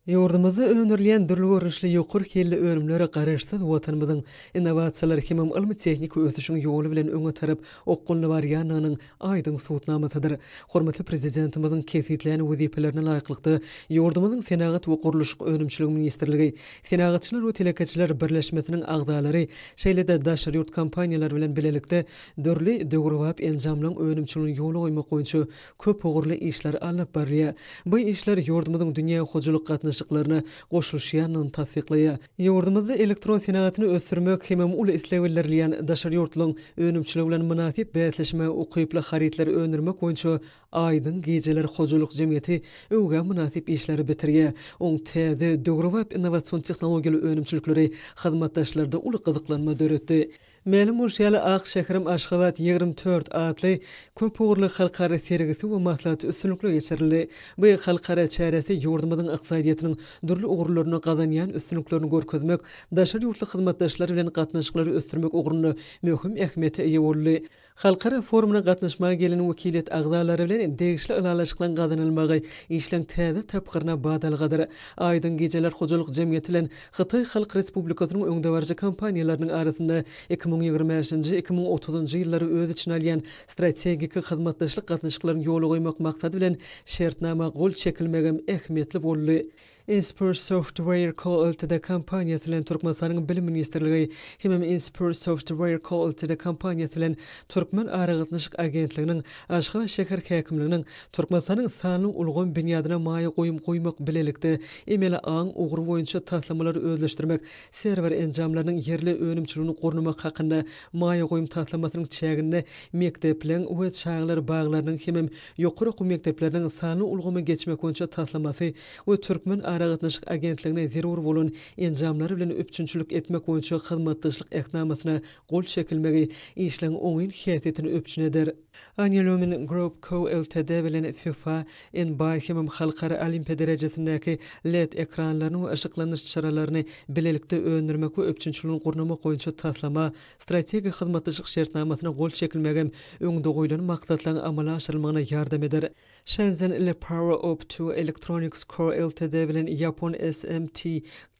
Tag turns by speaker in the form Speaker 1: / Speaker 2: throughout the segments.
Speaker 1: Yurdumyzda öňürleýän dürli görnüşli ýokur kelli önümlere garaşsyz watanymyzyň innovasiýalar hemem ilmi tehnik ösüşiň ýoly bilen öňe tarap okkulny barýanynyň aýdyň suwutnamasydyr. Hormatly prezidentimizin kesitlen wezipelerini laýyklykda ýurdumyzyň Senagat we Gurulşyk önümçiligi ministrligi, senagatçylar we telekeçiler birleşmesiniň agdalary şeýlede daşary ýurt kompaniýalar bilen bilelikde dörli döwrewap enjamlaryň önümçiligini ýoly goýmak goýunça köp ogurly işler alyp barýar. Bu işler ýurdumyzyň dünýä hojulyk gatnaşyklaryna goşulýanyny tasdiklaýar. Ýurdumyzda elektron senagatyny ösürmek hemem uly islegellerleýän daşary ýurtlaryň önümçiligi bilen münasip bäsleşme ukyply haritler öndürmek boýunça aýdyň gejeler hojulyk jemgyýeti öwge münasip işleri bitirýär. Oň täze döwrewap innowasion tehnologiýaly önümçilikleri hyzmatdaşlarda uly gyzyklanma döretdi. Melim bolşaly Ak şäherim Aşgabat 24 adly köp ogurly halkara sergisi we maslahaty üstünlikle geçirildi. Bu halkara çäresi ýurdumyzyň ykdysadyýatynyň dürli ogurlaryny gazanýan üstünliklerini görkezmek, daşary ýurtly hyzmatdaşlar bilen gatnaşyklary ösdürmek oguruny möhüm ähmiýete ýa boldy. Halkara forumuna gatnaşmaga gelen wekilet agdalary bilen degişli ýalaşyklan gazanylmagy işleň täze tapgyryna badalgadyr. Aýdyň gejeler hojulyk jemgyýeti bilen Hytaý Halk Respublikasynyň öňde barjy kompaniýalarynyň arasynda 2025-2030 ýyllary öz içine alýan strategik hyzmatdaşlyk gatnaşyklaryny ýoly goýmak maksady bilen şertnama gol çekilmegem ähmiýetli boldy. Inspur Software Co. Ltd. Kompaniýasy bilen Türkmenistanyň Bilim Ministrligi hemem Inspur Software Co. Ltd. Kompaniýasy bilen Türkmen Aragatnaşyk Agentliginiň Aşgabat şäher häkimliginiň Türkmenistanyň sanly ulgun binýadyna maýa goýmak bilelikde emele aň ugur boýunça taslamlary özleşdirmek, serwer enjamlarynyň yerli önümçiligini gornamak hakynda maýa goýum taslamasynyň çägine mekdepleň we çağlar baglarynyň hemem ýokary okuw mekdepleriniň sanly ulgumy geçmek boýunça taslamasy we Türkmen Aragatnaşyk Agentligine zerur bolan enjamlary bilen öpçünçilik etmek boýunça hyzmatdaşlyk ähnamasyna gol çekilmegi işleň oňyn häsiýetini öpçüneder. Angelumin Group Co. Ltd. bilen FIFA NBA hemem halkara olimpiýa derejesindäki LED ekranlaryny we ışıklanyş çaralaryny bilelikde öndürmek we öpçünçiligini gornamak boýunça taslama, strategik hyzmatdaşlyk şertnamasyna gol çekilmegem öňde goýulan maksatlaryň amala aşyrylmagyna ýardam eder. Shenzhen Power Up to Electronics Co. Ltd. bilen Yapon SMT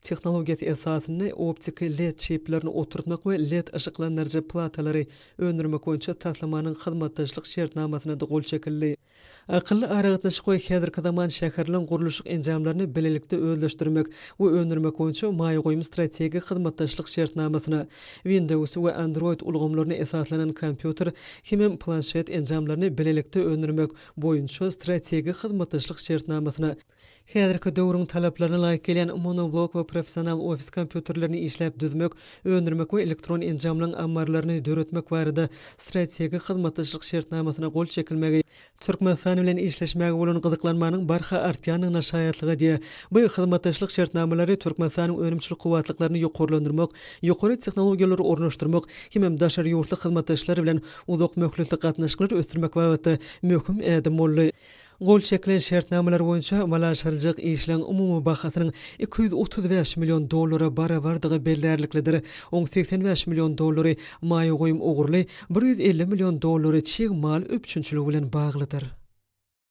Speaker 1: tehnologiýasy esasyny optik LED çiplerini oturtmak we LED ışıklandyrjy platalary öndürmek boýunça taslamanyň hyzmatdaşlyk şertnamasyna da gol çekildi. Akıllı aragatnaşyk we häzirki zaman şäherliň gurulşyk enjamlaryny bilelikde özleşdirmek we öndürmek boýunça maýa goýum strategik hyzmatdaşlyk şertnamasyna Windows we Android ulgamlaryna esaslanan kompýuter hemem planşet enjamlaryny bilelikde öndürmek boýunça strategik hyzmatdaşlyk şertnamasyna häzirki döwrüň talaplaryna laýyk gelen monoblok we professional ofis kompýuterlerini işläp düzmek, öndürmek we elektron enjamlaryň ammarlaryny döretmek barada strategik hyzmatdaşlyk şertnamasyna gol çekilmegi Türkmenistan bilen işleşmäge bolan gyzyklanmanyň barha artýanyna şaýatlygy diýe. Bu hyzmatdaşlyk şertnamalary Türkmenistanyň önümçilik kuwatlyklaryny ýokurlandyrmak, ýokary tehnologiýalary ornaşdyrmak hemem daşary ýurtly hyzmatdaşlary bilen uzak möhletli gatnaşyklary ösdürmek barada möhüm ädim boldy. Gol çekilen şertnamalar boýunça malaşarjak işleň umumy bahasynyň $235 milyon barabardygy bellerliklidir. 85 milyon maýa goýum ogurly, $150 milyon çyg mal öpçünçiligi bilen baglydyr.